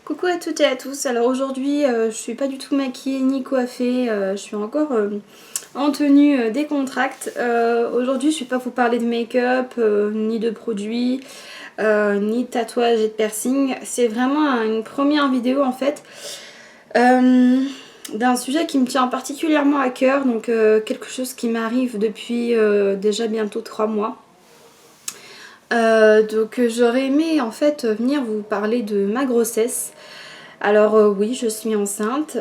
Coucou à toutes et à tous. Alors aujourd'hui je suis pas du tout maquillée ni coiffée, je suis encore en tenue décontracte. Aujourd'hui je vais pas vous parler de make-up, ni de produits, ni de tatouage et de piercing. C'est vraiment une première vidéo en fait d'un sujet qui me tient particulièrement à cœur, donc quelque chose qui m'arrive depuis déjà bientôt 3 mois. Donc j'aurais aimé en fait venir vous parler de ma grossesse. Alors oui, je suis enceinte.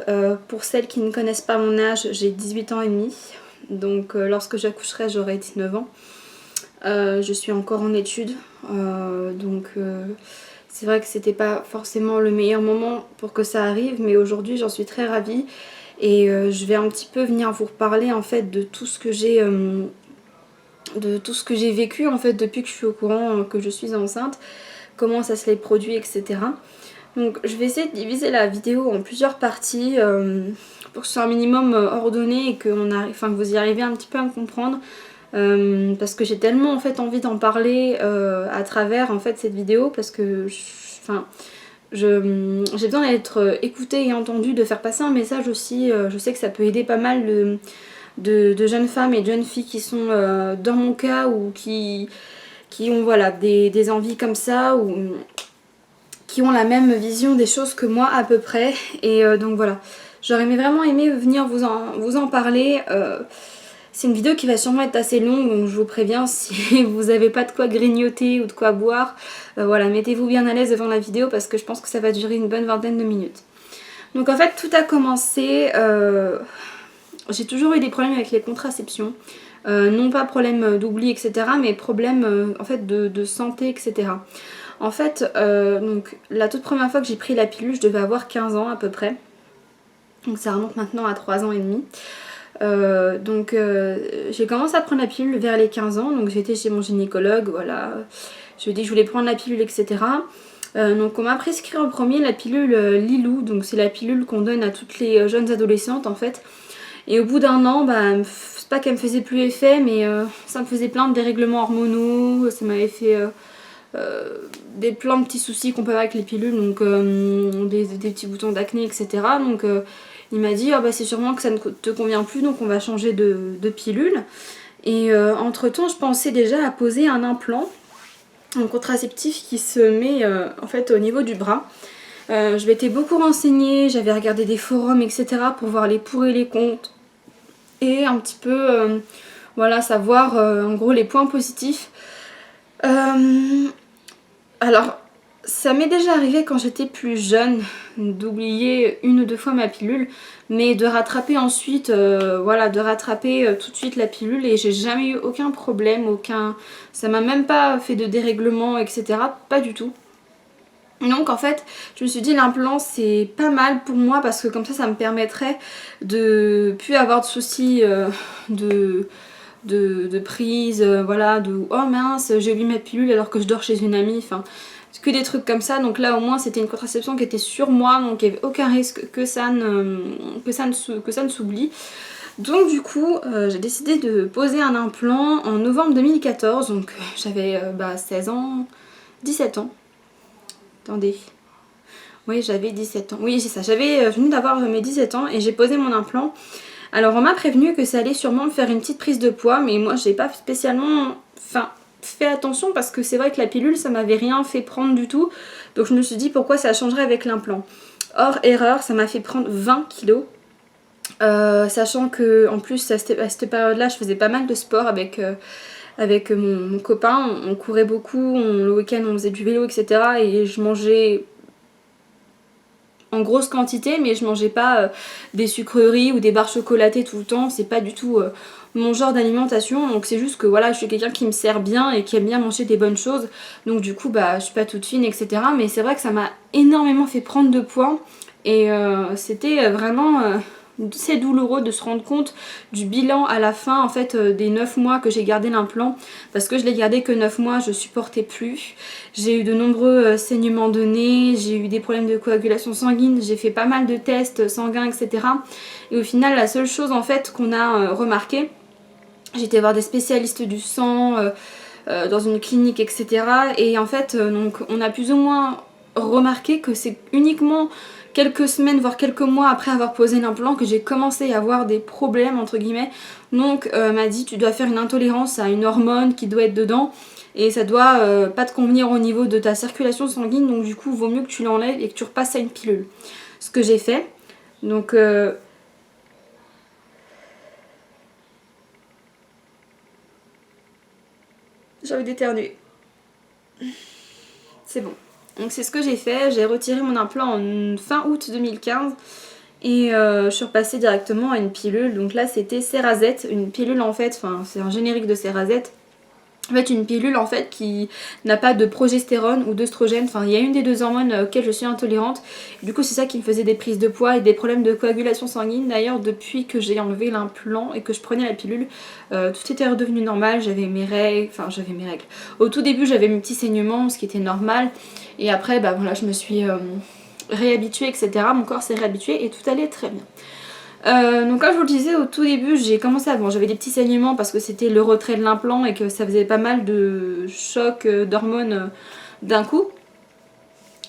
Pour celles qui ne connaissent pas mon âge, j'ai 18 ans et demi. Donc lorsque j'accoucherai, j'aurai 19 ans. Je suis encore en études. C'est vrai que c'était pas forcément le meilleur moment pour que ça arrive. Mais aujourd'hui, j'en suis très ravie. Et je vais un petit peu venir vous reparler en fait de tout ce que j'ai... de tout ce que j'ai vécu en fait depuis que je suis au courant que je suis enceinte, comment ça se les produit, etc. Donc je vais essayer de diviser la vidéo en plusieurs parties pour que ce soit un minimum ordonné et que, que vous y arrivez un petit peu à me comprendre. Parce que j'ai tellement en fait envie d'en parler à travers en fait cette vidéo, parce que j'ai besoin d'être écoutée et entendue, de faire passer un message aussi. Je sais que ça peut aider pas mal de jeunes femmes et de jeunes filles qui sont dans mon cas ou qui ont voilà, des envies comme ça, ou qui ont la même vision des choses que moi à peu près. Et donc voilà, j'aurais vraiment aimé venir vous en parler. C'est une vidéo qui va sûrement être assez longue, donc je vous préviens, si vous n'avez pas de quoi grignoter ou de quoi boire, voilà, mettez-vous bien à l'aise devant la vidéo parce que je pense que ça va durer une bonne vingtaine de minutes. Donc en fait, tout a commencé... j'ai toujours eu des problèmes avec les contraceptions. Non pas problème d'oubli, etc. mais problème en fait de santé, etc. En fait, donc la toute première fois que j'ai pris la pilule, je devais avoir 15 ans à peu près. Donc ça remonte maintenant à 3 ans et demi. J'ai commencé à prendre la pilule vers les 15 ans. Donc j'étais chez mon gynécologue, voilà. Je lui ai dit que je voulais prendre la pilule, etc. Donc on m'a prescrit en premier la pilule Lilou. Donc c'est la pilule qu'on donne à toutes les jeunes adolescentes en fait. Et au bout d'un an, c'est pas qu'elle me faisait plus effet, mais ça me faisait plein de dérèglements hormonaux. Ça m'avait fait... plein de petits soucis qu'on peut avoir avec les pilules, donc des petits boutons d'acné, etc. Donc il m'a dit c'est sûrement que ça ne te convient plus, donc on va changer de pilule. Et entre temps, je pensais déjà à poser un implant, un contraceptif qui se met en fait au niveau du bras. Je m'étais beaucoup renseignée, j'avais regardé des forums, etc. pour voir les pour et les contre, et un petit peu voilà, savoir en gros les points positifs. Alors, ça m'est déjà arrivé quand j'étais plus jeune d'oublier une ou deux fois ma pilule, mais de rattraper ensuite, de rattraper tout de suite la pilule, et j'ai jamais eu aucun problème, ça m'a même pas fait de dérèglement, etc. Pas du tout. Donc en fait, je me suis dit l'implant c'est pas mal pour moi parce que comme ça me permettrait de plus avoir de soucis de prise, voilà, de oh mince, j'ai oublié ma pilule alors que je dors chez une amie, enfin, que des trucs comme ça. Donc là au moins c'était une contraception qui était sur moi, donc il n'y avait aucun risque que ça ne s'oublie. Donc du coup j'ai décidé de poser un implant en novembre 2014, donc j'avais 16 ans, 17 ans. Attendez. Oui, j'avais 17 ans. Oui, c'est ça. J'avais venu d'avoir mes 17 ans et j'ai posé mon implant. Alors on m'a prévenu que ça allait sûrement me faire une petite prise de poids, mais moi j'ai pas spécialement fait attention parce que c'est vrai que la pilule ça m'avait rien fait prendre du tout. Donc je me suis dit pourquoi ça changerait avec l'implant. Or erreur, ça m'a fait prendre 20 kilos. Sachant que en plus à cette période là je faisais pas mal de sport avec mon copain, on courait beaucoup, le week-end on faisait du vélo, etc. Et je mangeais en grosse quantité, mais je mangeais pas des sucreries ou des barres chocolatées tout le temps, c'est pas du tout mon genre d'alimentation. Donc c'est juste que voilà, je suis quelqu'un qui me sert bien et qui aime bien manger des bonnes choses, donc du coup je suis pas toute fine, etc. Mais c'est vrai que ça m'a énormément fait prendre de poids, et c'était vraiment c'est douloureux de se rendre compte du bilan à la fin en fait des 9 mois que j'ai gardé l'implant, parce que je l'ai gardé que 9 mois, je supportais plus. J'ai eu de nombreux saignements de nez, j'ai eu des problèmes de coagulation sanguine, j'ai fait pas mal de tests sanguins, etc. Et au final la seule chose en fait qu'on a remarqué, j'ai été voir des spécialistes du sang dans une clinique, etc. Et en fait donc on a plus ou moins remarqué que c'est uniquement quelques semaines voire quelques mois après avoir posé l'implant que j'ai commencé à avoir des problèmes entre guillemets. Donc m'a dit tu dois faire une intolérance à une hormone qui doit être dedans et ça doit pas te convenir au niveau de ta circulation sanguine, donc du coup vaut mieux que tu l'enlèves et que tu repasses à une pilule. Ce que j'ai fait. Donc j'ai envie d'éternuer. C'est bon. Donc c'est ce que j'ai fait, j'ai retiré mon implant en fin août 2015 et je suis repassée directement à une pilule. Donc là c'était Cerazette, une pilule en fait, enfin c'est un générique de Cerazette. En fait une pilule en fait qui n'a pas de progestérone ou d'œstrogène, enfin il y a une des deux hormones auxquelles je suis intolérante. Du coup c'est ça qui me faisait des prises de poids et des problèmes de coagulation sanguine. D'ailleurs depuis que j'ai enlevé l'implant et que je prenais la pilule, tout était redevenu normal, j'avais mes règles, Au tout début j'avais mes petits saignements, ce qui était normal. Et après bah voilà je me suis réhabituée etc. Mon corps s'est réhabitué et tout allait très bien. Donc comme je vous le disais au tout début j'ai commencé à... Bon j'avais des petits saignements parce que c'était le retrait de l'implant et que ça faisait pas mal de chocs d'hormones d'un coup.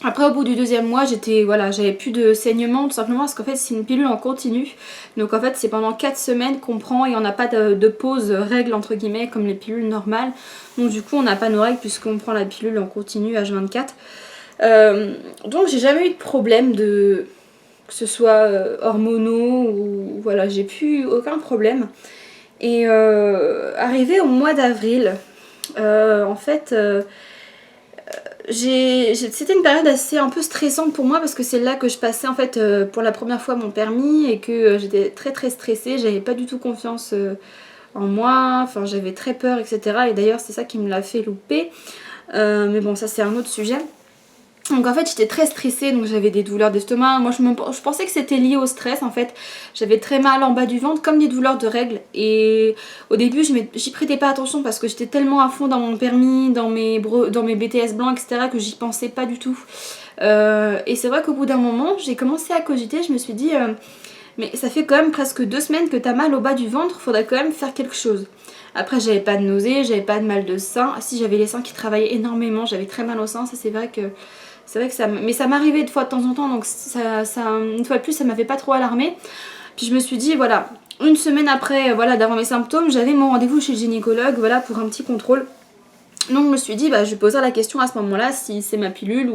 Après au bout du deuxième mois j'avais plus de saignements tout simplement parce qu'en fait c'est une pilule en continu. Donc en fait c'est pendant 4 semaines qu'on prend et on n'a pas de pause règle entre guillemets comme les pilules normales. Donc du coup on n'a pas nos règles puisqu'on prend la pilule en continu H24. Donc j'ai jamais eu de problème que ce soit hormonaux ou voilà, j'ai plus aucun problème. Et arrivé au mois d'avril, en fait, c'était une période assez un peu stressante pour moi parce que c'est là que je passais en fait pour la première fois mon permis et que j'étais très très stressée, j'avais pas du tout confiance en moi, enfin j'avais très peur etc. Et d'ailleurs c'est ça qui me l'a fait louper, mais bon ça c'est un autre sujet. Donc en fait j'étais très stressée, donc j'avais des douleurs d'estomac. Moi je pensais que c'était lié au stress en fait. J'avais très mal en bas du ventre comme des douleurs de règles. Et au début j'y prêtais pas attention parce que j'étais tellement à fond dans mon permis, dans mes BTS blancs etc. que j'y pensais pas du tout. Et c'est vrai qu'au bout d'un moment j'ai commencé à cogiter, je me suis dit mais ça fait quand même presque 2 semaines que t'as mal au bas du ventre, faudrait quand même faire quelque chose. Après j'avais pas de nausées, j'avais pas de mal de sein. Ah si, j'avais les seins qui travaillaient énormément, j'avais très mal au sein, ça c'est vrai que ça... Mais ça m'arrivait de fois de temps en temps, donc une fois de plus ça m'avait pas trop alarmée. Puis je me suis dit voilà, une semaine après voilà, d'avoir mes symptômes, j'avais mon rendez-vous chez le gynécologue voilà, pour un petit contrôle. Donc je me suis dit, bah, je poserai la question à ce moment-là si c'est ma pilule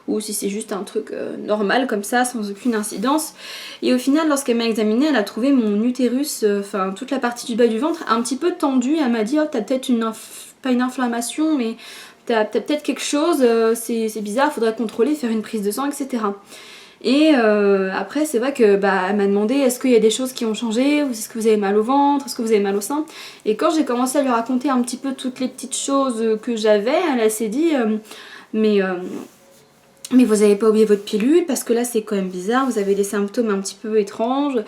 ou si c'est juste un truc normal comme ça, sans aucune incidence. Et au final, lorsqu'elle m'a examinée, elle a trouvé mon utérus, enfin toute la partie du bas du ventre, un petit peu tendue. Elle m'a dit, oh t'as peut-être pas une inflammation, mais t'as peut-être quelque chose, c'est bizarre, faudrait contrôler, faire une prise de sang, etc. Et après c'est vrai que bah, elle m'a demandé est-ce qu'il y a des choses qui ont changé, ou est-ce que vous avez mal au ventre, est-ce que vous avez mal au sein. Et quand j'ai commencé à lui raconter un petit peu toutes les petites choses que j'avais, elle s'est dit mais vous avez pas oublié votre pilule parce que là c'est quand même bizarre, vous avez des symptômes un petit peu étranges.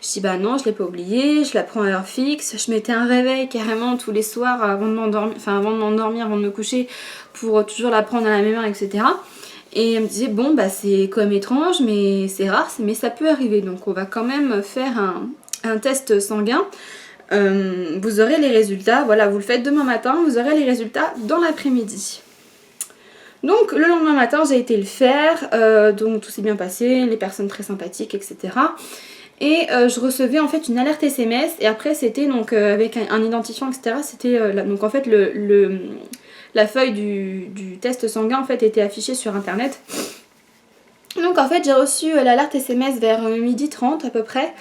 Je dis bah non je l'ai pas oublié, je la prends à l'heure fixe, je mettais un réveil carrément tous les soirs avant de m'endormir, avant de me coucher pour toujours la prendre à la même heure etc. Et elle me disait bon bah c'est quand même étrange mais c'est rare mais ça peut arriver, donc on va quand même faire un test sanguin. Vous aurez les résultats, voilà vous le faites demain matin, vous aurez les résultats dans l'après-midi. Donc le lendemain matin j'ai été le faire, donc tout s'est bien passé, les personnes très sympathiques etc. Et je recevais en fait une alerte SMS et après c'était donc avec un identifiant etc. C'était donc en fait la feuille du test sanguin en fait était affichée sur internet. Donc en fait j'ai reçu l'alerte SMS vers 12h30 à peu près.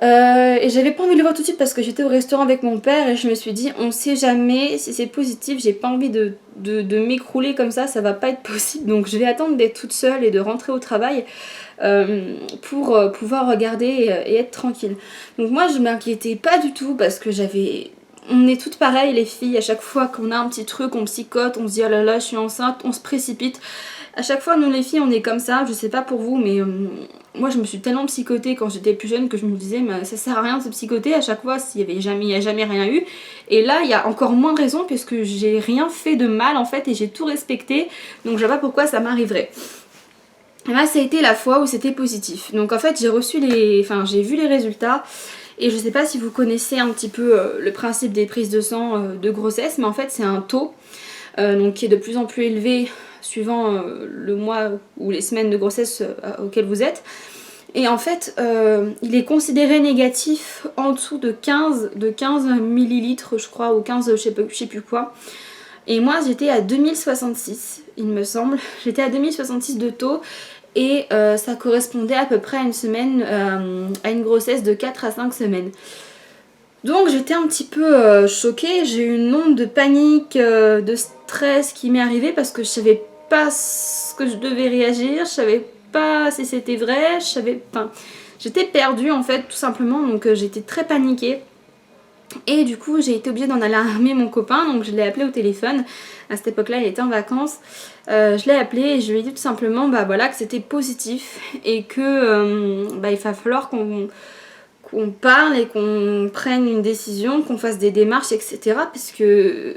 Et j'avais pas envie de le voir tout de suite parce que j'étais au restaurant avec mon père et je me suis dit on sait jamais si c'est positif, j'ai pas envie de m'écrouler comme ça va pas être possible, donc je vais attendre d'être toute seule et de rentrer au travail pour pouvoir regarder et être tranquille. Donc moi je m'inquiétais pas du tout parce que on est toutes pareilles les filles, à chaque fois qu'on a un petit truc on psychote, on se dit oh là là je suis enceinte, on se précipite. À chaque fois nous les filles on est comme ça, je sais pas pour vous mais moi je me suis tellement psychotée quand j'étais plus jeune que je me disais mais ça sert à rien de se psychoter, à chaque fois il n'y a jamais rien eu. Et là il y a encore moins de raison puisque j'ai rien fait de mal en fait et j'ai tout respecté, donc je vois pas pourquoi ça m'arriverait. Et là ça a été la fois où c'était positif. Donc en fait j'ai vu les résultats. Et je sais pas si vous connaissez un petit peu le principe des prises de sang de grossesse, mais en fait c'est un taux donc qui est de plus en plus élevé suivant le mois ou les semaines de grossesse auxquelles vous êtes. Et en fait, il est considéré négatif en dessous de 15 millilitres, je crois, ou 15, je sais plus quoi. Et moi, j'étais à 2066, il me semble. J'étais à 2066 de taux. Et ça correspondait à peu près à une semaine, à une grossesse de 4 à 5 semaines. Donc j'étais un petit peu choquée, j'ai eu une onde de panique, de stress qui m'est arrivée parce que je savais pas ce que je devais réagir, je savais pas si c'était vrai, j'étais perdue en fait tout simplement, donc j'étais très paniquée. Et du coup j'ai été obligée d'en alarmer mon copain, donc je l'ai appelé au téléphone. À cette époque là il était en vacances. Je l'ai appelé et je lui ai dit tout simplement bah voilà que c'était positif et que il va falloir qu'on parle et qu'on prenne une décision, qu'on fasse des démarches, etc. Parce que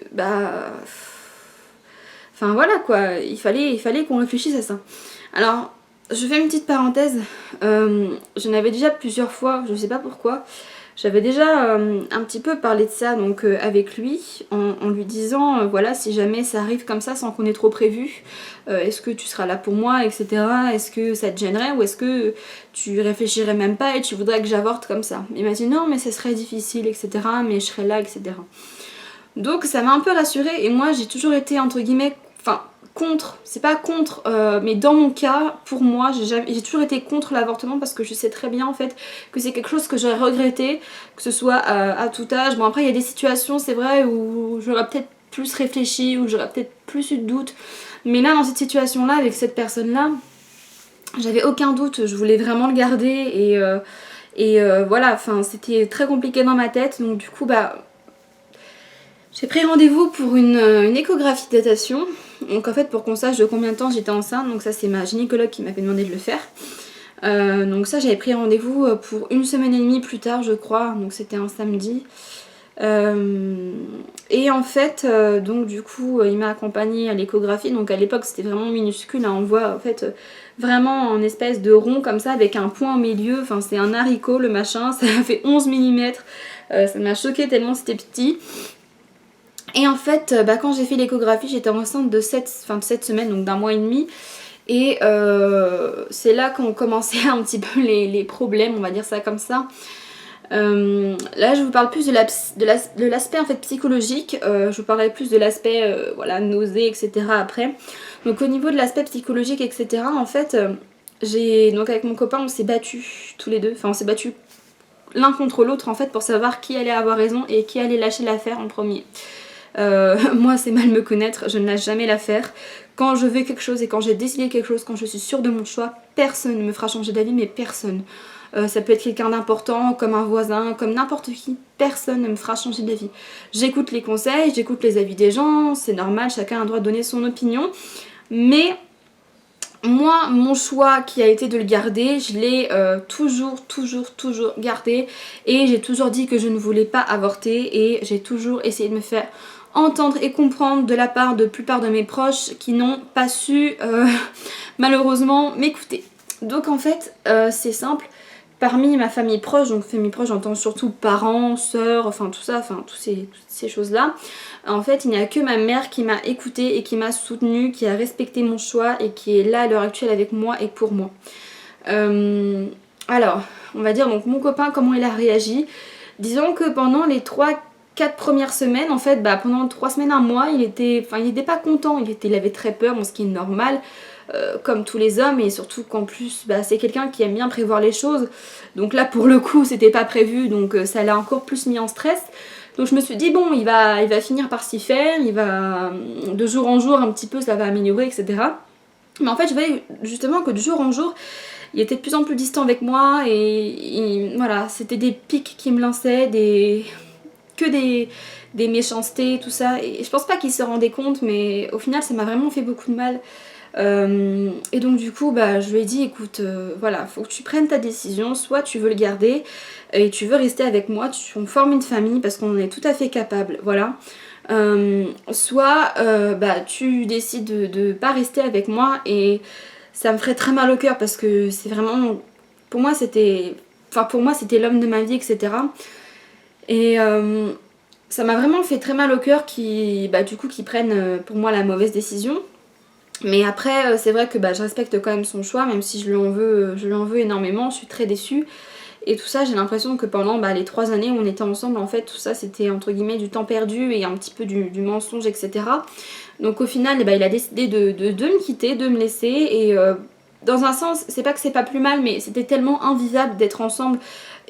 enfin voilà quoi, il fallait qu'on réfléchisse à ça. Alors je fais une petite parenthèse, je n'avais déjà plusieurs fois, je sais pas pourquoi, j'avais déjà un petit peu parlé de ça donc avec lui en lui disant voilà si jamais ça arrive comme ça sans qu'on ait trop prévu, est-ce que tu seras là pour moi, etc. Est-ce que ça te gênerait ou est-ce que tu réfléchirais même pas et tu voudrais que j'avorte comme ça. Il m'a dit non mais ça serait difficile, etc. mais je serais là, etc. Donc ça m'a un peu rassurée et moi j'ai toujours été entre guillemets, enfin contre, c'est pas contre, mais dans mon cas, pour moi, j'ai toujours été contre l'avortement parce que je sais très bien en fait que c'est quelque chose que j'aurais regretté, que ce soit à tout âge. Bon après il y a des situations, c'est vrai, où j'aurais peut-être plus réfléchi, où j'aurais peut-être plus eu de doutes. Mais là dans cette situation-là, avec cette personne-là, j'avais aucun doute, je voulais vraiment le garder et voilà, enfin c'était très compliqué dans ma tête, donc du coup j'ai pris rendez-vous pour une échographie de datation. Donc en fait pour qu'on sache de combien de temps j'étais enceinte, donc ça c'est ma gynécologue qui m'avait demandé de le faire. Donc ça j'avais pris rendez-vous pour une semaine et demie plus tard je crois, donc c'était un samedi. Et en fait donc du coup il m'a accompagnée à l'échographie, donc à l'époque c'était vraiment minuscule, hein. On voit en fait vraiment en espèce de rond comme ça avec un point au milieu, enfin c'est un haricot le machin, ça a fait 11 mm, ça m'a choqué tellement c'était petit. Et en fait, quand j'ai fait l'échographie, j'étais enceinte de 7 semaines, donc d'un mois et demi. Et c'est là qu'ont commencé un petit peu les problèmes, on va dire ça comme ça. Là, je vous parle plus de l'aspect en fait psychologique. Je vous parlerai plus de l'aspect voilà, nausée, etc. après. Donc au niveau de l'aspect psychologique, etc. En fait, donc avec mon copain, on s'est battus tous les deux. Enfin, on s'est battus l'un contre l'autre en fait pour savoir qui allait avoir raison et qui allait lâcher l'affaire en premier. Moi c'est mal me connaître, je ne lâche jamais l'affaire. Quand je veux quelque chose et quand j'ai décidé quelque chose, quand je suis sûre de mon choix, personne ne me fera changer d'avis, mais personne. Ça peut être quelqu'un d'important, comme un voisin, comme n'importe qui, personne ne me fera changer d'avis. J'écoute les conseils, j'écoute les avis des gens, c'est normal, chacun a le droit de donner son opinion, mais moi, mon choix qui a été de le garder, je l'ai toujours gardé et j'ai toujours dit que je ne voulais pas avorter et j'ai toujours essayé de me faire entendre et comprendre de la part de la plupart de mes proches qui n'ont pas su malheureusement m'écouter. Donc en fait, c'est simple. Parmi ma famille proche, donc famille proche j'entends surtout parents, sœurs, enfin tout ça, enfin toutes ces choses-là. En fait il n'y a que ma mère qui m'a écoutée et qui m'a soutenue, qui a respecté mon choix et qui est là à l'heure actuelle avec moi et pour moi. Alors, on va dire donc mon copain comment il a réagi. Disons que pendant les 3-4 premières semaines, en fait, pendant 3 semaines, un mois, il était pas content, il avait très peur, bon, ce qui est normal. Comme tous les hommes et surtout qu'en plus c'est quelqu'un qui aime bien prévoir les choses, donc là pour le coup c'était pas prévu, donc ça l'a encore plus mis en stress. Donc je me suis dit bon il va finir par s'y faire, il va de jour en jour un petit peu ça va améliorer, etc. Mais en fait je voyais justement que de jour en jour il était de plus en plus distant avec moi et voilà, c'était des pics qui me lançaient, des méchancetés, tout ça, et je pense pas qu'il se rendait compte, mais au final ça m'a vraiment fait beaucoup de mal. Et donc du coup je lui ai dit écoute voilà, faut que tu prennes ta décision, soit tu veux le garder et tu veux rester avec moi, on forme une famille parce qu'on en est tout à fait capable, voilà. Soit tu décides de pas rester avec moi et ça me ferait très mal au cœur parce que c'est vraiment, pour moi c'était l'homme de ma vie, etc. Et ça m'a vraiment fait très mal au cœur qu'ils prennent pour moi la mauvaise décision. Mais après c'est vrai que je respecte quand même son choix, même si je lui en veux énormément, je suis très déçue. Et tout ça, j'ai l'impression que pendant les 3 années où on était ensemble, en fait tout ça c'était entre guillemets du temps perdu et un petit peu du mensonge, etc. Donc au final il a décidé de me quitter, de me laisser. Et dans un sens c'est pas que c'est pas plus mal, mais c'était tellement invivable d'être ensemble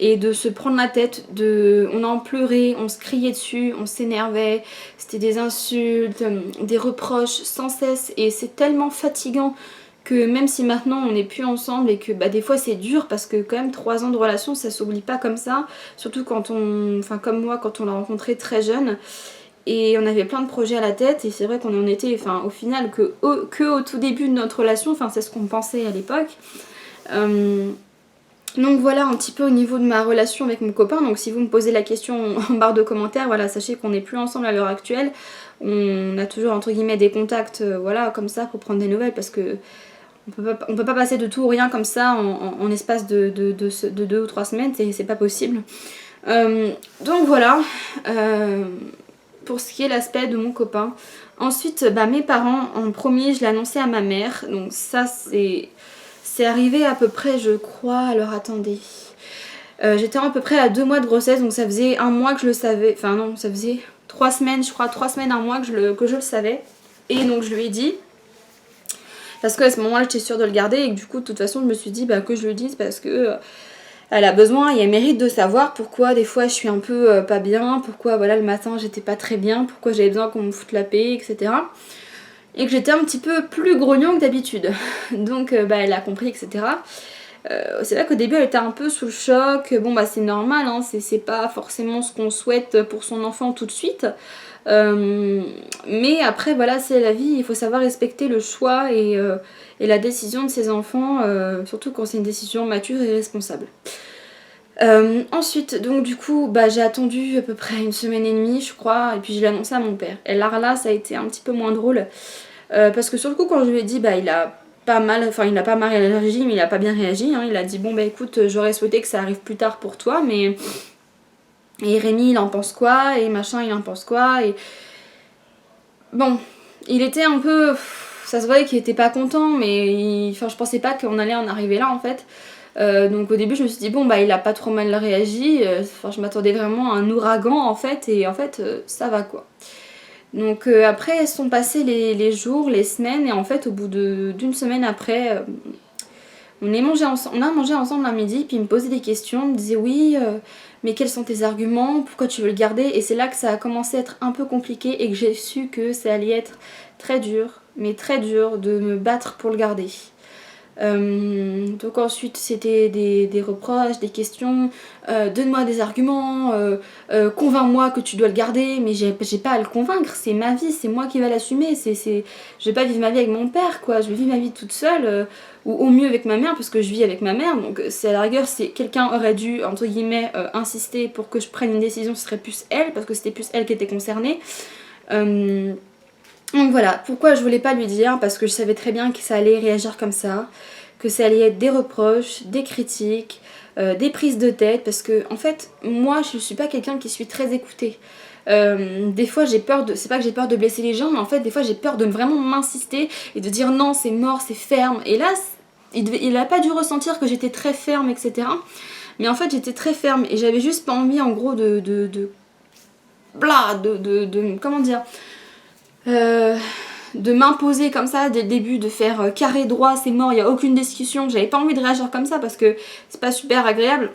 et de se prendre la tête, on en pleurait, on se criait dessus, on s'énervait, c'était des insultes, des reproches sans cesse, et c'est tellement fatigant que même si maintenant on n'est plus ensemble et que des fois c'est dur, parce que quand même 3 ans de relation ça s'oublie pas comme ça, surtout quand comme moi, quand on l'a rencontré très jeune. Et on avait plein de projets à la tête, et c'est vrai qu'on en était au final que au tout début de notre relation, c'est ce qu'on pensait à l'époque. Donc voilà un petit peu au niveau de ma relation avec mon copain. Donc si vous me posez la question en barre de commentaires, voilà, sachez qu'on n'est plus ensemble à l'heure actuelle. On a toujours entre guillemets des contacts, voilà, comme ça pour prendre des nouvelles, parce que on peut pas passer de tout ou rien comme ça en espace de 2 ou 3 semaines, c'est pas possible. Donc voilà, pour ce qui est l'aspect de mon copain. Ensuite, mes parents, en premier, je l'ai annoncé à ma mère. Donc ça, c'est arrivé à peu près, je crois, alors attendez. J'étais à peu près à 2 mois de grossesse, donc ça faisait 1 mois que je le savais. Enfin non, ça faisait 3 semaines, je crois, 3 semaines, 1 mois que je le savais. Et donc je lui ai dit, parce qu'à ce moment-là, j'étais sûre de le garder, et que du coup, de toute façon, je me suis dit que je le dise, parce que elle a besoin et elle mérite de savoir pourquoi des fois je suis un peu pas bien, pourquoi voilà le matin j'étais pas très bien, pourquoi j'avais besoin qu'on me foute la paix, etc. Et que j'étais un petit peu plus grognon que d'habitude. Donc elle a compris, etc. C'est vrai qu'au début elle était un peu sous le choc. Bon c'est normal, hein, c'est pas forcément ce qu'on souhaite pour son enfant tout de suite. Mais après voilà, c'est la vie, il faut savoir respecter le choix et la décision de ses enfants, surtout quand c'est une décision mature et responsable. Ensuite, donc du coup, j'ai attendu à peu près 1 semaine et demie, je crois, et puis je l'ai annoncé à mon père. Et là, ça a été un petit peu moins drôle, parce que sur le coup, quand je lui ai dit, il a pas mal réagi, mais il a pas bien réagi, hein. Il a dit, bon écoute, j'aurais souhaité que ça arrive plus tard pour toi, mais... Et Rémi, il en pense quoi, et machin, il en pense quoi, et... Bon, il était un peu... Ça se voyait qu'il était pas content, mais je pensais pas qu'on allait en arriver là, en fait. Donc au début je me suis dit il a pas trop mal réagi, je m'attendais vraiment à un ouragan en fait, et en fait ça va quoi. Donc après sont passés les jours, les semaines, et en fait au bout d'une semaine après on a mangé ensemble un midi, puis il me posait des questions, il me disait oui mais quels sont tes arguments, pourquoi tu veux le garder, et c'est là que ça a commencé à être un peu compliqué et que j'ai su que ça allait être très dur, mais très dur de me battre pour le garder. Donc ensuite c'était des reproches, des questions, donne-moi des arguments, convainc-moi que tu dois le garder, mais j'ai pas à le convaincre, c'est ma vie, c'est moi qui va l'assumer, je vais pas vivre ma vie avec mon père quoi, je vais vivre ma vie toute seule, ou au mieux avec ma mère, parce que je vis avec ma mère, donc c'est à la rigueur, si quelqu'un aurait dû entre guillemets insister pour que je prenne une décision, ce serait plus elle, parce que c'était plus elle qui était concernée. Donc voilà, pourquoi je voulais pas lui dire, parce que je savais très bien que ça allait réagir comme ça, que ça allait être des reproches, des critiques, des prises de tête, parce que en fait, moi je suis pas quelqu'un qui suis très écoutée. Des fois j'ai peur de, c'est pas que j'ai peur de blesser les gens, mais en fait des fois j'ai peur de vraiment m'insister et de dire non c'est mort, c'est ferme, et là il a pas dû ressentir que j'étais très ferme, etc. Mais en fait j'étais très ferme et j'avais juste pas envie en gros comment dire, de m'imposer comme ça dès le début, de faire carré droit, c'est mort, il n'y a aucune discussion. J'avais pas envie de réagir comme ça parce que c'est pas super agréable.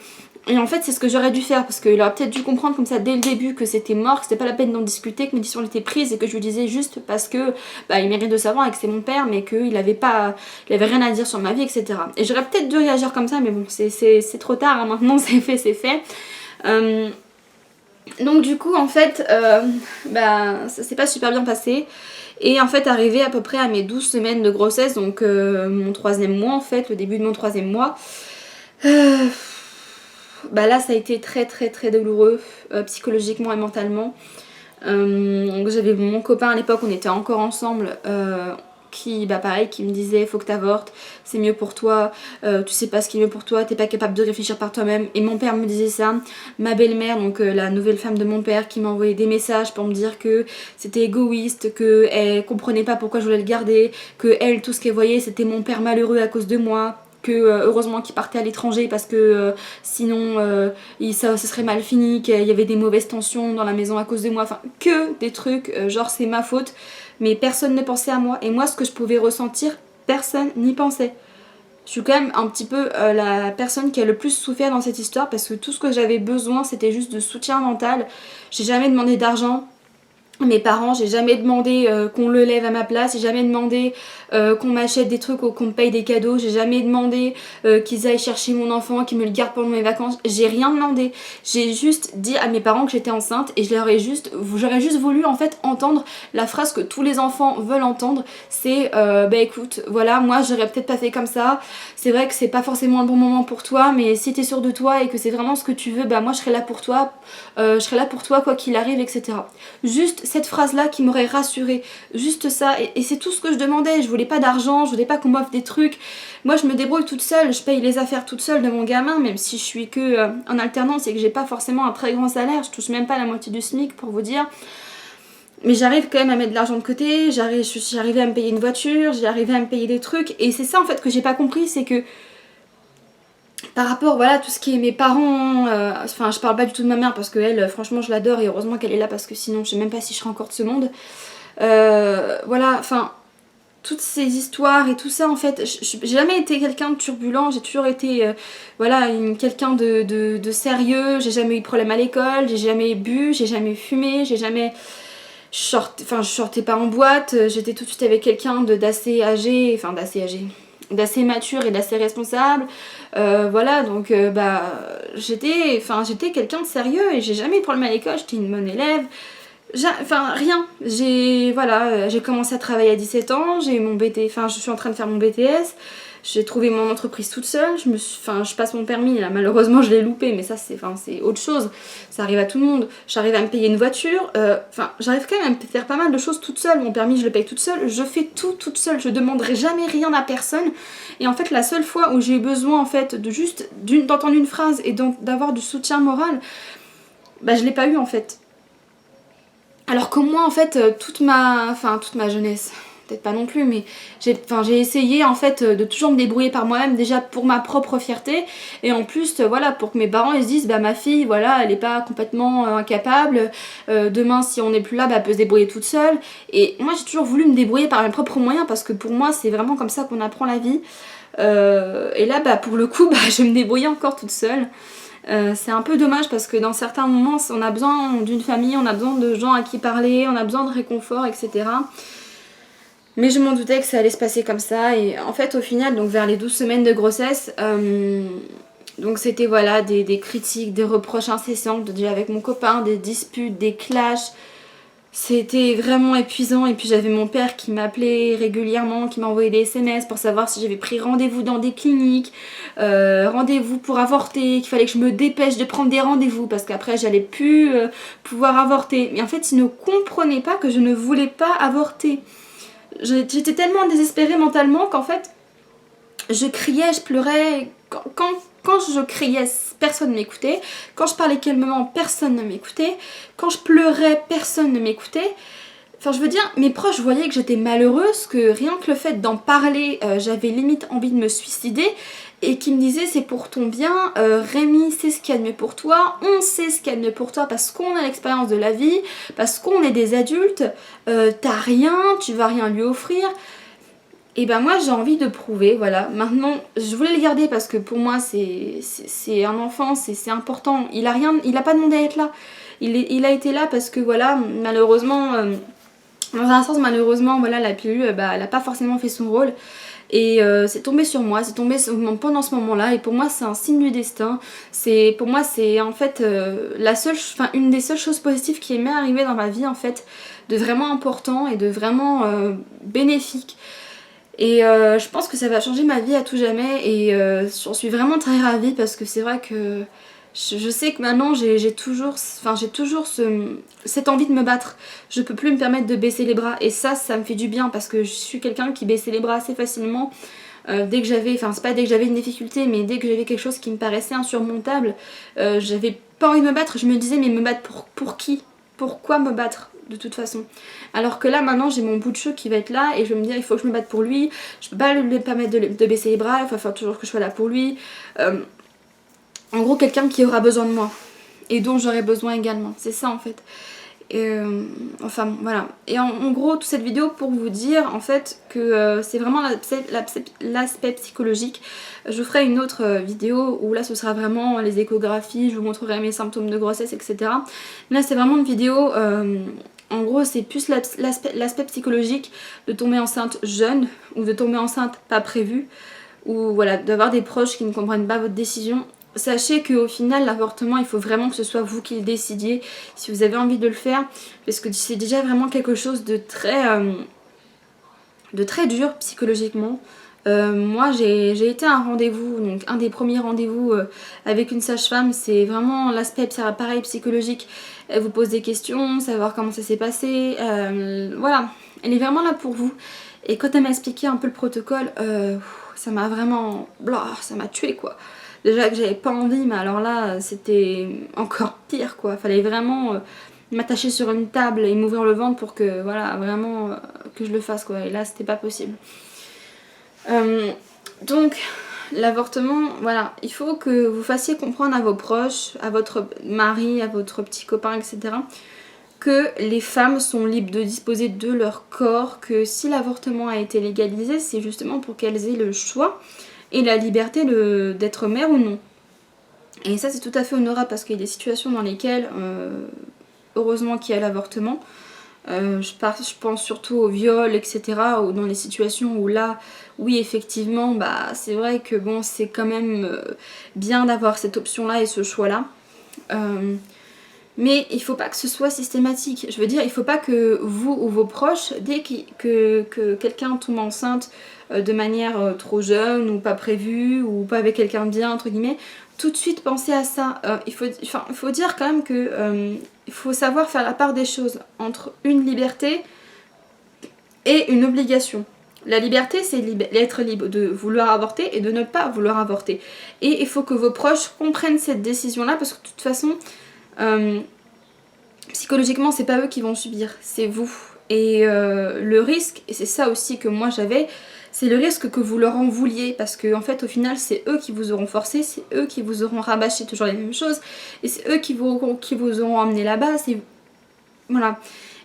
Et en fait, c'est ce que j'aurais dû faire, parce qu'il aurait peut-être dû comprendre comme ça dès le début que c'était mort, que c'était pas la peine d'en discuter, que mes décisions étaient prises, et que je lui disais juste parce que il mérite de savoir et que c'est mon père, mais qu'il avait rien à dire sur ma vie, etc. Et j'aurais peut-être dû réagir comme ça, mais bon, c'est trop tard, hein, maintenant c'est fait, c'est fait. Donc du coup en fait ça s'est pas super bien passé, et en fait arrivé à peu près à mes 12 semaines de grossesse, donc mon 3e mois en fait, le début de mon 3e mois, là ça a été très très très douloureux psychologiquement et mentalement. Donc j'avais mon copain à l'époque, on était encore ensemble, qui, bah pareil, qui me disait faut que t'avortes, c'est mieux pour toi, tu sais pas ce qui est mieux pour toi, t'es pas capable de réfléchir par toi-même. Et mon père me disait ça. Ma belle-mère, donc la nouvelle femme de mon père, qui m'a envoyé des messages pour me dire que c'était égoïste, qu'elle comprenait pas pourquoi je voulais le garder, que elle, tout ce qu'elle voyait c'était mon père malheureux à cause de moi, que heureusement qu'il partait à l'étranger parce que sinon ça serait mal fini, qu'il y avait des mauvaises tensions dans la maison à cause de moi, enfin que des trucs genre c'est ma faute, mais personne ne pensait à moi, et moi ce que je pouvais ressentir, personne n'y pensait. Je suis quand même un petit peu la personne qui a le plus souffert dans cette histoire, parce que tout ce que j'avais besoin c'était juste de soutien mental. J'ai jamais demandé d'argent. Mes parents, j'ai jamais demandé qu'on le lève à ma place, j'ai jamais demandé qu'on m'achète des trucs ou qu'on me paye des cadeaux, j'ai jamais demandé qu'ils aillent chercher mon enfant, qu'ils me le gardent pendant mes vacances, j'ai rien demandé. J'ai juste dit à mes parents que j'étais enceinte, et j'aurais juste voulu en fait entendre la phrase que tous les enfants veulent entendre, c'est bah écoute, voilà, moi j'aurais peut-être pas fait comme ça, c'est vrai que c'est pas forcément le bon moment pour toi, mais si t'es sûre de toi et que c'est vraiment ce que tu veux, bah moi je serai là pour toi, quoi qu'il arrive, etc. Juste cette phrase-là qui m'aurait rassurée, juste ça, et c'est tout ce que je demandais. Je voulais pas d'argent, je voulais pas qu'on m'offre des trucs. Moi je me débrouille toute seule, je paye les affaires toute seule de mon gamin, même si je suis que en alternance et que j'ai pas forcément un très grand salaire, je touche même pas la moitié du SMIC pour vous dire. Mais j'arrive quand même à mettre de l'argent de côté, j'arrivais à me payer une voiture, j'arrivais à me payer des trucs, et c'est ça en fait que j'ai pas compris, c'est que par rapport, voilà, tout ce qui est mes parents, enfin je parle pas du tout de ma mère parce que elle, franchement je l'adore, et heureusement qu'elle est là parce que sinon je sais même pas si je serais encore de ce monde. Voilà, enfin toutes ces histoires et tout ça, en fait, j'ai jamais été quelqu'un de turbulent, j'ai toujours été voilà, quelqu'un de sérieux, j'ai jamais eu de problème à l'école, j'ai jamais bu, j'ai jamais fumé, j'ai jamais je sortais pas en boîte, j'étais tout de suite avec quelqu'un d'assez âgé, d'assez mature et d'assez responsable. Voilà, donc bah j'étais quelqu'un de sérieux, et j'ai jamais eu de problème à l'école, j'étais une bonne élève. Enfin rien, j'ai commencé à travailler à 17 ans, j'ai eu mon BT, enfin je suis en train de faire mon BTS, j'ai trouvé mon entreprise toute seule, je passe mon permis là, malheureusement je l'ai loupé, mais ça c'est autre chose, ça arrive à tout le monde. J'arrive à me payer une voiture, j'arrive quand même à faire pas mal de choses toute seule. Mon permis je le paye toute seule, je fais tout toute seule, je demanderai jamais rien à personne. Et en fait la seule fois où j'ai eu besoin en fait de juste d'entendre une phrase et donc d'avoir du soutien moral, bah je l'ai pas eu en fait. Alors que moi en fait toute ma jeunesse, peut-être pas non plus, mais j'ai essayé en fait de toujours me débrouiller par moi-même, déjà pour ma propre fierté, et en plus voilà, pour que mes parents ils se disent bah ma fille voilà, elle est pas complètement incapable, demain si on n'est plus là, bah elle peut se débrouiller toute seule. Et moi j'ai toujours voulu me débrouiller par mes propres moyens, parce que pour moi c'est vraiment comme ça qu'on apprend la vie. Et là bah pour le coup bah je me débrouillais encore toute seule. C'est un peu dommage parce que dans certains moments on a besoin d'une famille, on a besoin de gens à qui parler, on a besoin de réconfort, etc. Mais je m'en doutais que ça allait se passer comme ça. Et en fait au final, donc vers les 12 semaines de grossesse, donc c'était voilà des critiques, des reproches incessants, déjà avec mon copain, des disputes, des clashs. C'était vraiment épuisant, et puis j'avais mon père qui m'appelait régulièrement, qui m'envoyait des SMS pour savoir si j'avais pris rendez-vous dans des cliniques, rendez-vous pour avorter, qu'il fallait que je me dépêche de prendre des rendez-vous parce qu'après j'allais plus pouvoir avorter. Mais en fait il ne comprenait pas que je ne voulais pas avorter. J'étais tellement désespérée mentalement qu'en fait je criais, je pleurais. Quand je criais, personne ne m'écoutait. Quand je parlais calmement, personne ne m'écoutait. Quand je pleurais, personne ne m'écoutait. Enfin, je veux dire, mes proches voyaient que j'étais malheureuse, que rien que le fait d'en parler, j'avais limite envie de me suicider. Et qui me disaient, c'est pour ton bien, Rémi, c'est ce qu'il y a de mieux pour toi, on sait ce qu'il y a de mieux pour toi parce qu'on a l'expérience de la vie, parce qu'on est des adultes, t'as rien, tu vas rien lui offrir. Et ben moi j'ai envie de prouver, voilà. Maintenant, je voulais le garder parce que pour moi c'est un enfant, c'est important. Il a pas demandé à être là. Il a été là parce que voilà, malheureusement, dans un sens malheureusement, voilà, la pilule, bah, elle a pas forcément fait son rôle. Et c'est tombé sur moi, c'est tombé pendant ce moment-là, et pour moi c'est un signe du destin. Pour moi c'est en fait une des seules choses positives qui m'est arrivée dans ma vie en fait, de vraiment important et de vraiment bénéfique. Et je pense que ça va changer ma vie à tout jamais, et j'en suis vraiment très ravie parce que c'est vrai que Je sais que maintenant j'ai toujours cette envie de me battre. Je peux plus me permettre de baisser les bras et ça me fait du bien parce que je suis quelqu'un qui baissait les bras assez facilement. Dès que j'avais, enfin c'est pas dès que j'avais une difficulté, mais dès que j'avais quelque chose qui me paraissait insurmontable, j'avais pas envie de me battre. Je me disais mais me battre pour qui? Pourquoi me battre de toute façon? Alors que là maintenant j'ai mon bout de cheveux qui va être là et je vais me dire il faut que je me batte pour lui. Je peux pas lui permettre de baisser les bras, il va falloir toujours que je sois là pour lui. En gros quelqu'un qui aura besoin de moi et dont j'aurai besoin également. C'est ça en fait. Enfin voilà, et en gros toute cette vidéo pour vous dire en fait que c'est vraiment l'aspect psychologique. Je vous ferai une autre vidéo où là ce sera vraiment les échographies, je vous montrerai mes symptômes de grossesse, etc. Là c'est vraiment une vidéo, en gros c'est plus l'aspect psychologique de tomber enceinte jeune ou de tomber enceinte pas prévue, ou voilà, d'avoir des proches qui ne comprennent pas votre décision. Sachez qu'au final l'avortement il faut vraiment que ce soit vous qui le décidiez si vous avez envie de le faire, parce que c'est déjà vraiment quelque chose de très dur psychologiquement. Moi j'ai été à un rendez-vous, donc un des premiers rendez-vous avec une sage-femme, c'est vraiment l'aspect pareil psychologique. Elle vous pose des questions, savoir comment ça s'est passé, voilà, elle est vraiment là pour vous. Et quand elle m'a expliqué un peu le protocole, ça m'a vraiment, ça m'a tué quoi. Déjà que j'avais pas envie, mais alors là c'était encore pire quoi. Fallait vraiment m'attacher sur une table et m'ouvrir le ventre pour que voilà vraiment que je le fasse quoi. Et là c'était pas possible. Donc l'avortement, voilà, il faut que vous fassiez comprendre à vos proches, à votre mari, à votre petit copain, etc. que les femmes sont libres de disposer de leur corps, que si l'avortement a été légalisé, c'est justement pour qu'elles aient le choix et la liberté d'être mère ou non. Et ça c'est tout à fait honorable parce qu'il y a des situations dans lesquelles, heureusement qu'il y a l'avortement, je pense surtout au viol, etc. Ou dans les situations où là, oui effectivement, bah c'est vrai que bon c'est quand même bien d'avoir cette option là et ce choix là. Mais il faut pas que ce soit systématique. Je veux dire, il faut pas que vous ou vos proches, dès que quelqu'un tombe enceinte de manière trop jeune ou pas prévue ou pas avec quelqu'un de bien, entre guillemets, tout de suite pensez à ça. Il faut dire quand même que il faut savoir faire la part des choses entre une liberté et une obligation. La liberté, c'est être libre de vouloir avorter et de ne pas vouloir avorter. Et il faut que vos proches comprennent cette décision-là parce que de toute façon... psychologiquement c'est pas eux qui vont subir, c'est vous. Et le risque, et c'est ça aussi que moi j'avais, c'est le risque que vous leur en vouliez, parce que en fait au final c'est eux qui vous auront forcé, c'est eux qui vous auront rabâché toujours les mêmes choses, et c'est eux qui vous auront emmené là-bas, voilà.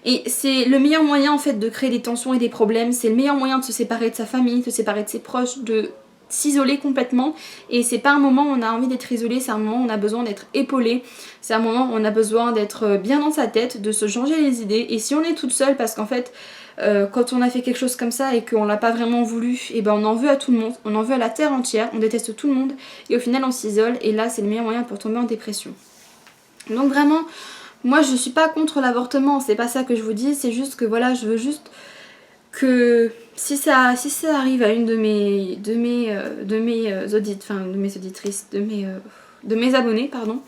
Et c'est le meilleur moyen en fait de créer des tensions et des problèmes, c'est le meilleur moyen de se séparer de sa famille, de se séparer de ses proches, de s'isoler complètement. Et c'est pas un moment où on a envie d'être isolé, c'est un moment où on a besoin d'être épaulé, c'est un moment où on a besoin d'être bien dans sa tête, de se changer les idées. Et si on est toute seule, parce qu'en fait quand on a fait quelque chose comme ça et qu'on l'a pas vraiment voulu, et ben on en veut à tout le monde, on en veut à la terre entière, on déteste tout le monde et au final on s'isole, et là c'est le meilleur moyen pour tomber en dépression. Donc vraiment moi je suis pas contre l'avortement, c'est pas ça que je vous dis, c'est juste que voilà, je veux juste que si ça arrive à une de mes auditrices, de mes abonnés, pardon,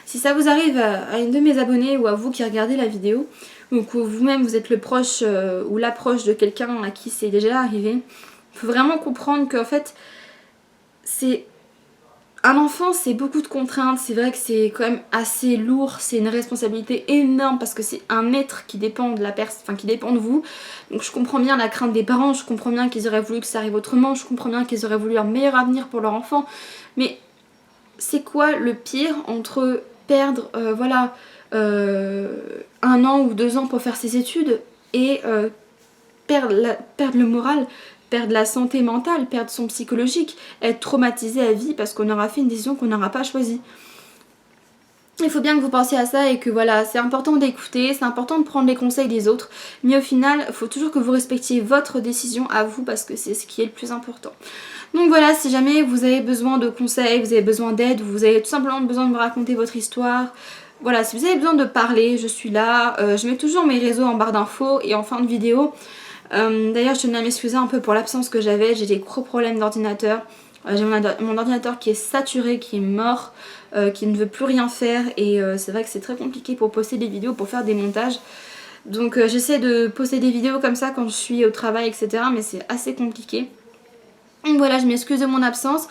si ça vous arrive à une de mes abonnés ou à vous qui regardez la vidéo, ou que vous-même vous êtes le proche ou la proche de quelqu'un à qui c'est déjà arrivé, il faut vraiment comprendre qu'en fait c'est... Un enfant c'est beaucoup de contraintes, c'est vrai que c'est quand même assez lourd, c'est une responsabilité énorme parce que c'est un être qui dépend de qui dépend de vous. Donc je comprends bien la crainte des parents, je comprends bien qu'ils auraient voulu que ça arrive autrement, je comprends bien qu'ils auraient voulu un meilleur avenir pour leur enfant. Mais c'est quoi le pire entre perdre un an ou 2 ans pour faire ses études et perdre le moral, perdre la santé mentale, perdre son psychologique, être traumatisé à vie parce qu'on aura fait une décision qu'on n'aura pas choisie. Il faut bien que vous pensiez à ça et que voilà, c'est important d'écouter, c'est important de prendre les conseils des autres, mais au final, il faut toujours que vous respectiez votre décision à vous parce que c'est ce qui est le plus important. Donc voilà, si jamais vous avez besoin de conseils, vous avez besoin d'aide, vous avez tout simplement besoin de me raconter votre histoire, voilà, si vous avez besoin de parler, je suis là, je mets toujours mes réseaux en barre d'infos et en fin de vidéo. D'ailleurs je tenais à m'excuser un peu pour l'absence que j'avais, j'ai des gros problèmes d'ordinateur. J'ai mon ordinateur qui est saturé, qui est mort, qui ne veut plus rien faire et c'est vrai que c'est très compliqué pour poster des vidéos, pour faire des montages. Donc j'essaie de poster des vidéos comme ça quand je suis au travail, etc. Mais c'est assez compliqué. Donc voilà, je m'excuse de mon absence.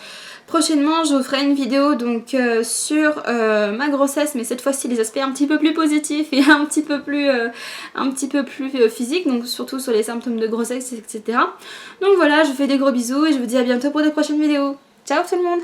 Prochainement, je vous ferai une vidéo donc sur ma grossesse, mais cette fois-ci les aspects un petit peu plus positifs et un petit peu plus physiques, donc surtout sur les symptômes de grossesse, etc. Donc voilà, je vous fais des gros bisous et je vous dis à bientôt pour de prochaines vidéos. Ciao tout le monde!